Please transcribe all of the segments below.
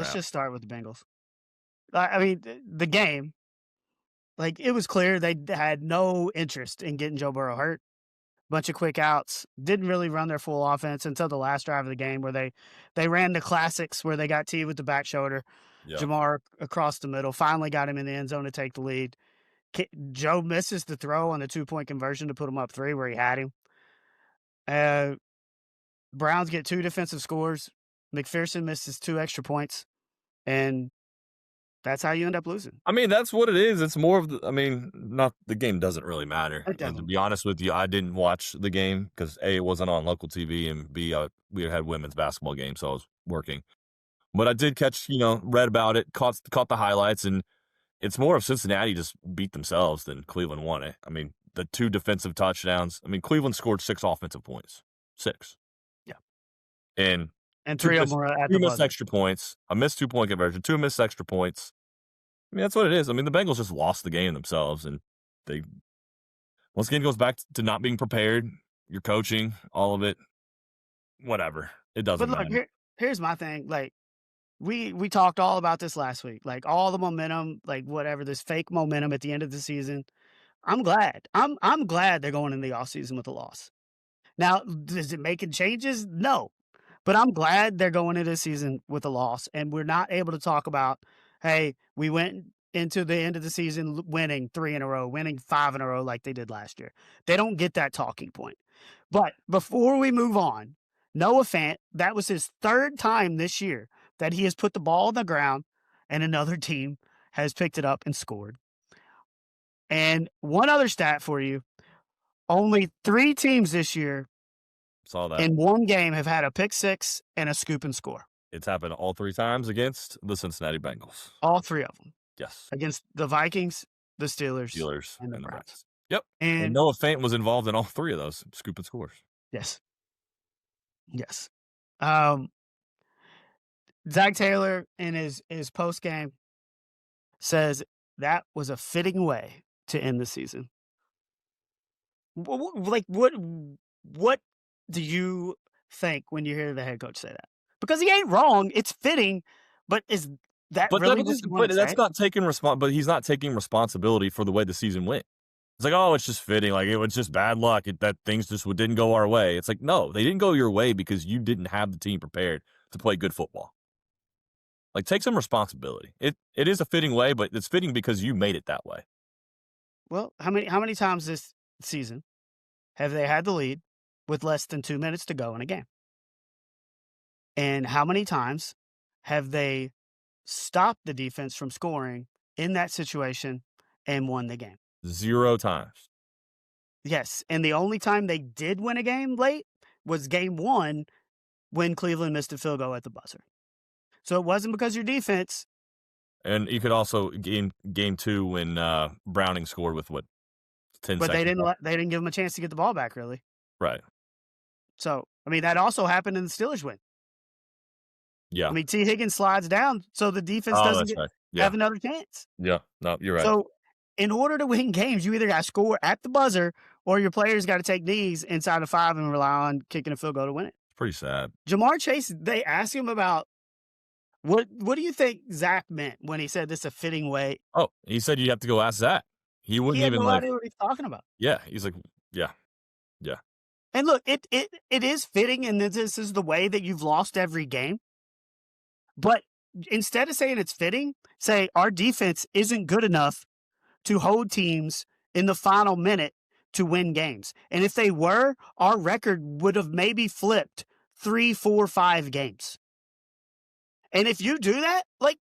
let's out. just start with the Bengals. I mean, the game, like, it was clear they had no interest in getting Joe Burrow hurt. Bunch of quick outs, didn't really run their full offense until the last drive of the game where they ran the classics where they got T with the back shoulder, Yeah. Jamar across the middle, finally got him in the end zone to take the lead. Joe misses the throw on the 2-point conversion to put him up 3 where he had him. Uh, Browns get 2 defensive scores. McPherson misses 2 extra points, and that's how you end up losing. I mean, that's what it is. It's more of the I mean, not the game doesn't really matter. It And to doesn't be honest with you, I didn't watch the game because A, it wasn't on local TV, and B, we had women's basketball game, so I was working. But I did catch, read about it, caught the highlights, and it's more of Cincinnati just beat themselves than Cleveland won it. I mean, the 2 defensive touchdowns. I mean, Cleveland scored 6 offensive points. 6. Yeah, And and 2 3 of them missed were at 2 the missed buzzer. extra points, a missed 2-point conversion, 2 missed extra points. I mean, that's what it is. I mean, the Bengals just lost the game themselves, and they once again goes back to not being prepared, your coaching, all of it, whatever. It But doesn't look, matter. here's my thing, like, we talked all about this last week, like, all the momentum, like, whatever, this fake momentum at the end of the season. I'm glad. I'm glad they're going in the offseason with a loss. Now, does it making changes? No. But I'm glad they're going into this season with a loss, and we're not able to talk about, hey, we went into the end of the season winning 3 in a row, winning 5 in a row like they did last year. They don't get that talking point. But before we move on, Noah Fant, that was his 3rd time this year that he has put the ball on the ground and another team has picked it up and scored. And one other stat for you, only 3 teams this year Saw that. in one game have had a pick six and a scoop and score. It's happened all 3 times against the Cincinnati Bengals. All 3 of them Yes. against the Vikings, the Steelers, Steelers and the and the Browns. Browns. Yep. And And Noah Fant was involved in all 3 of those scoop and scores. yes, yes. Um, Zac Taylor in his post game says that was a fitting way to end the season. Like what do you think when you hear the head coach say that? Because he ain't wrong. It's fitting, but is that But really that what is you want but to that's say? not taking but he's not taking responsibility for the way the season went. It's like, "Oh, it's just fitting, like, it was just bad luck, that things just didn't go our way." It's like, no, they didn't go your way because you didn't have the team prepared to play good football. Like, take some responsibility. It is a fitting way, but it's fitting because you made it that way. Well, how many times this season have they had the lead with less than 2 minutes to go in a game? And how many times have they stopped the defense from scoring in that situation and won the game? 0 times. Yes, and the only time they did win a game late was game 1 when Cleveland missed a field goal at the buzzer. So it wasn't because your defense, And you could also game 2 when, Browning scored with, 10 but they seconds didn't left. they didn't give them a chance to get the ball back really. Right. So, I mean, that also happened in the Steelers win. I Yeah. mean, T. Higgins slides down so the defense Oh, doesn't that's right. have Yeah. another chance. Yeah. No, you're right. So, in order to win games, you either got to score at the buzzer or your players got to take knees inside of 5 and rely on kicking a field goal to win it. It's pretty sad. Jamar Chase, they asked him about what do you think Zach meant when he said this is a fitting way? Oh, he said you have to go ask Zach. He He wouldn't had even, no like idea what he's talking about. yeah, he's like, yeah, yeah. And look, it is fitting, and this is the way that you've lost every game. But instead of saying it's fitting, say our defense isn't good enough to hold teams in the final minute to win games. And if they were, our record would have maybe flipped 3, 4, 5 games. And if you do that, like,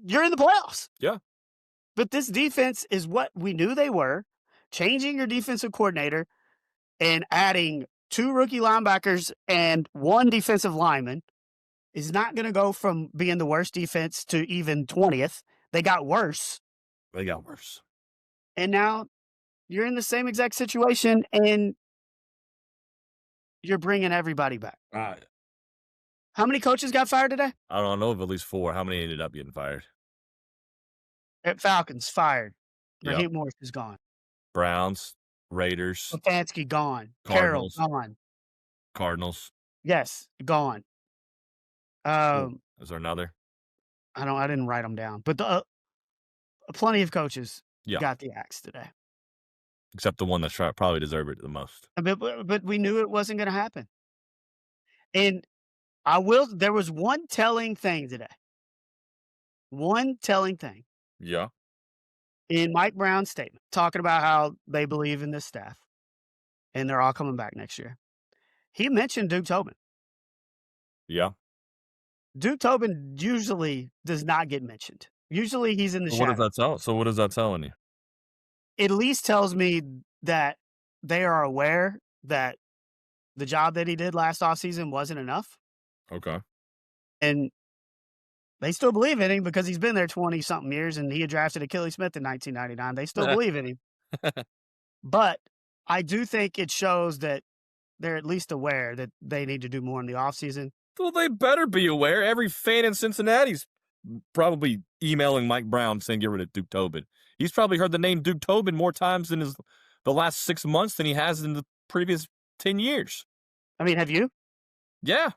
you're in the playoffs. Yeah. But this defense is what we knew they were. Changing your defensive coordinator and adding 2 rookie linebackers and 1 defensive lineman is not going to go from being the worst defense to even 20th. They got worse. They got worse. And now you're in the same exact situation and you're bringing everybody back. How many coaches got fired today? I don't know of at least 4. How many ended up getting fired? At Falcons, fired. Yep. Raheem Morris is gone. Browns, Raiders, Stefanski, gone. Carroll, Cardinals. gone. Cardinals. Yes, gone. Is there another? I didn't write them down, but plenty of coaches Yeah, got the axe today. except the one that's probably deserved it the most. But we knew it wasn't gonna happen. And there was one telling thing today, one telling thing Yeah, in Mike Brown's statement, talking about how they believe in this staff and they're all coming back next year. He mentioned Duke Tobin. yeah. Duke Tobin usually does not get mentioned. Usually he's in the shadows. What is that telling you? At least tells me that they are aware that the job that he did last offseason wasn't enough, Okay. and they still believe in him because he's been there 20 something years and he had drafted Achilles Smith in 1999. They still believe in him. But I do think it shows that they're at least aware that they need to do more in the offseason. Well, they better be aware. Every fan in Cincinnati's probably emailing Mike Brown saying get rid of Duke Tobin. He's probably heard the name Duke Tobin more times in the last 6 months than he has in the previous 10 years. I mean, have you? Yeah,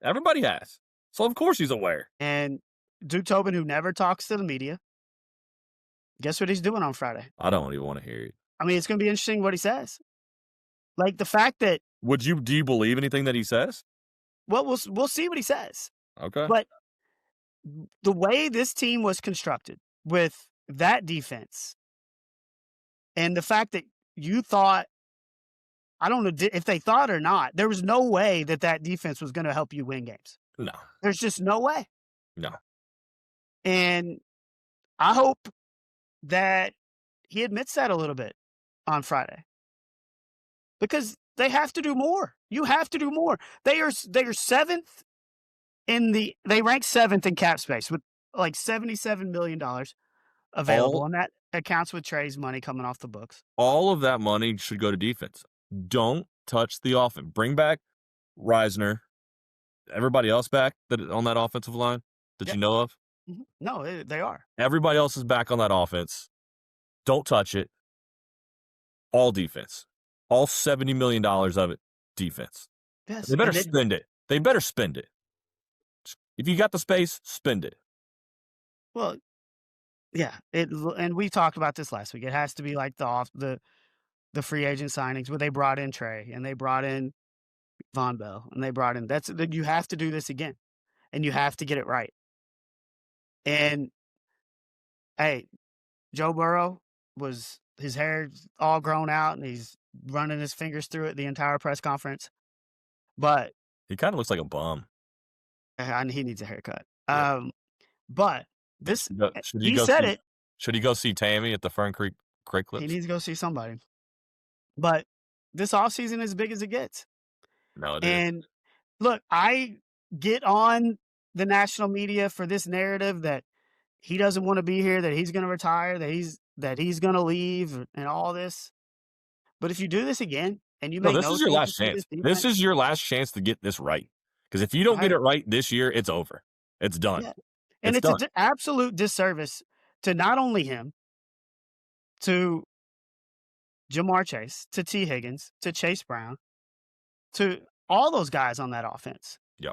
everybody has. So of course he's aware. And Duke Tobin, who never talks to the media, guess what he's doing on Friday? I don't even want to hear it. I mean, it's going to be interesting what he says. Like the fact that, Do you believe anything that he says? well, we'll see what he says. Okay. But the way this team was constructed with that defense and the fact that you thought, I don't know if they thought or not, there was no way that that defense was going to help you win games. No. There's just no way. No. And I hope that he admits that a little bit on Friday because they have to do more. You have to do more. They are seventh they rank seventh in cap space with like $77 million available, All and that accounts with Trey's money coming off the books. all of that money should go to defense. Don't touch the offense. Bring back Reisner. Everybody else back on that offensive line that Yep. you know of. Mhm. No, they are. Everybody else is back on that offense. Don't touch it. All defense. All $70 million of it, defense. Yes, They better and it spend it. They better spend it. If you got the space, spend it. well, yeah, and we talked about this last week. It has to be like the free agent signings where they brought in Trey and they brought in Von Bell and they brought in you have to do this again and you have to get it right. And hey, Joe Burrow was his hair all grown out and he's running his fingers through it the entire press conference. But He kind of looks like a bum. he needs a haircut. Yeah. But this Should you he go said see? it. Should you go see Tammy at the Fern Creek He Clips? needs to go see somebody. But this offseason is as big as it gets. No, it is. And look, I get on the national media for this narrative that he doesn't want to be here, that he's going to retire, that he's going to leave and all this. But if you do this again and you No, make this no is your changes last to this chance. This defense, is your last chance to get this right. Because if you don't get I it right this year, it's over. It's done. yeah. And It's it's a done. absolute disservice to not only him, to Jamar Chase, to T. Higgins, to Chase Brown, to all those guys on that offense. Yeah.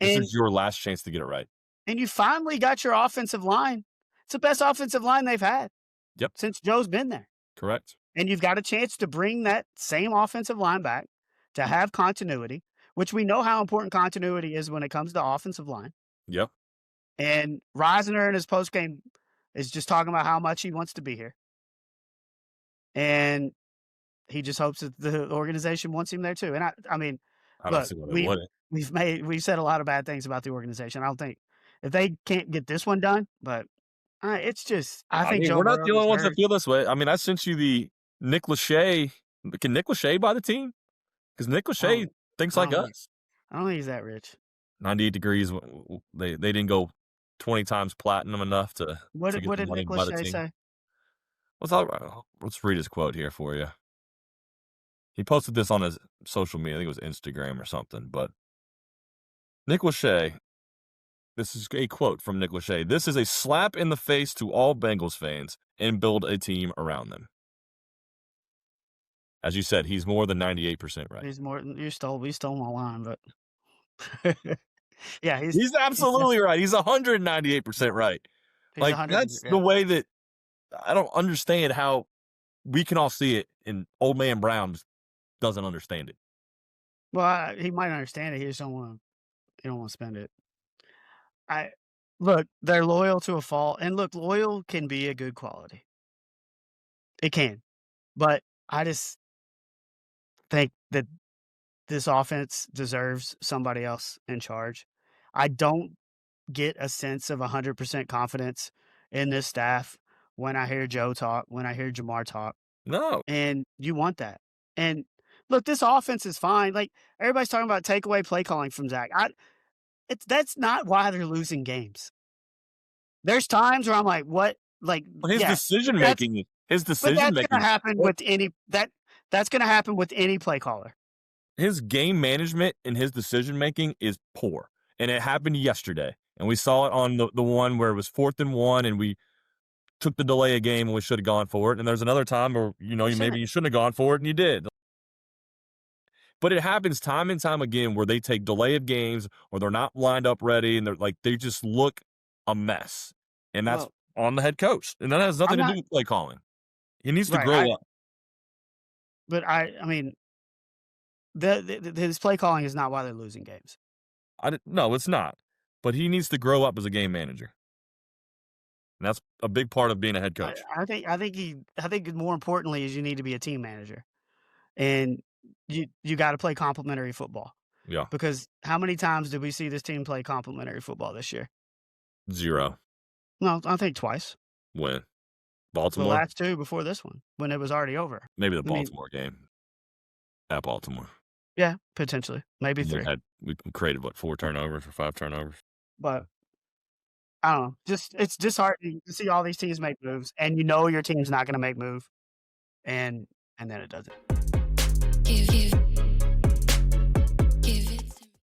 This And is your last chance to get it right. and you finally got your offensive line. It's the best offensive line they've had Yep. since Joe's been there. Correct. And you've got a chance to bring that same offensive line back to have continuity, which we know how important continuity is when it comes to offensive line. Yep. And Reisner in his postgame is just talking about how much he wants to be here. And he just hopes that the organization wants him there too. And I mean, I don't look, see why they wouldn't. we've said a lot of bad things about the organization. I don't think if they can't get this one done, but it's just I I think mean, Joe we're not Burrow the only ones that deserves. feel this way. I mean, I sent you the Nick Lachey. Can Nick Lachey buy the team? Because Nick I Lachey don't, thinks I like don't think us. I don't think he's that rich. 98 degrees. They didn't go 20 times platinum enough to get What the did money Nick to buy the Lachey team. say? Let's read his quote here for you. He posted this on his social media. I think it was Instagram or something. But Nick Lachey, this is a quote from Nick Lachey. This is a slap in the face to all Bengals fans and build a team around them. As you said, he's more than 98% right. He's more. We stole my line, but Yeah, He's he's absolutely right. He's 198% right. he's Like, 100. that's the Yeah. way that I don't understand how we can all see it, and old man Brown just doesn't understand it. Well, he might understand it. He just don't want. He don't want to spend it. I look. They're loyal to a fault, and look, loyal can be a good quality. It can, but I just think that this offense deserves somebody else in charge. I don't get a sense of 100% confidence in this staff when I hear Joe talk, when I hear Jamar talk, No. and you want that. And look, this offense is fine. Like everybody's talking about takeaway play calling from Zach. It's that's not why they're losing games. There's times where I'm like, what? Like, Well, his yeah, decision that's making his but decision that's gonna making happen with that's gonna happen with any play caller. his game management and his decision making is poor, and it happened yesterday, and we saw it on the one where it was 4th and 1, and we took the delay of game, and we shoulda gone for it, and there's another time where, You you maybe shouldn't. you shouldn't have gone for it, and you did. But it happens time and time again where they take delay of games, or they're not lined up ready, and they just look a mess, and that's Well, on the head coach, and that has nothing I'm to do not with play calling. He needs to right. grow up. I mean, his play calling is not why they're losing games. No, it's not, but he needs to grow up as a game manager, and that's a big part of being a head coach. I think more importantly is you need to be a team manager, and you got to play complementary football Yeah, because how many times did we see this team play complementary football this year? 0. No, I think twice. Win. The Baltimore? last two before this one when it was already over. Maybe the I mean, Baltimore game at Baltimore. yeah, potentially, maybe We three, had we created, what, 4 turnovers or 5 turnovers? but I don't know. Just it's disheartening to see all these teams make moves, and you know your team's not going to make move, and then it doesn't.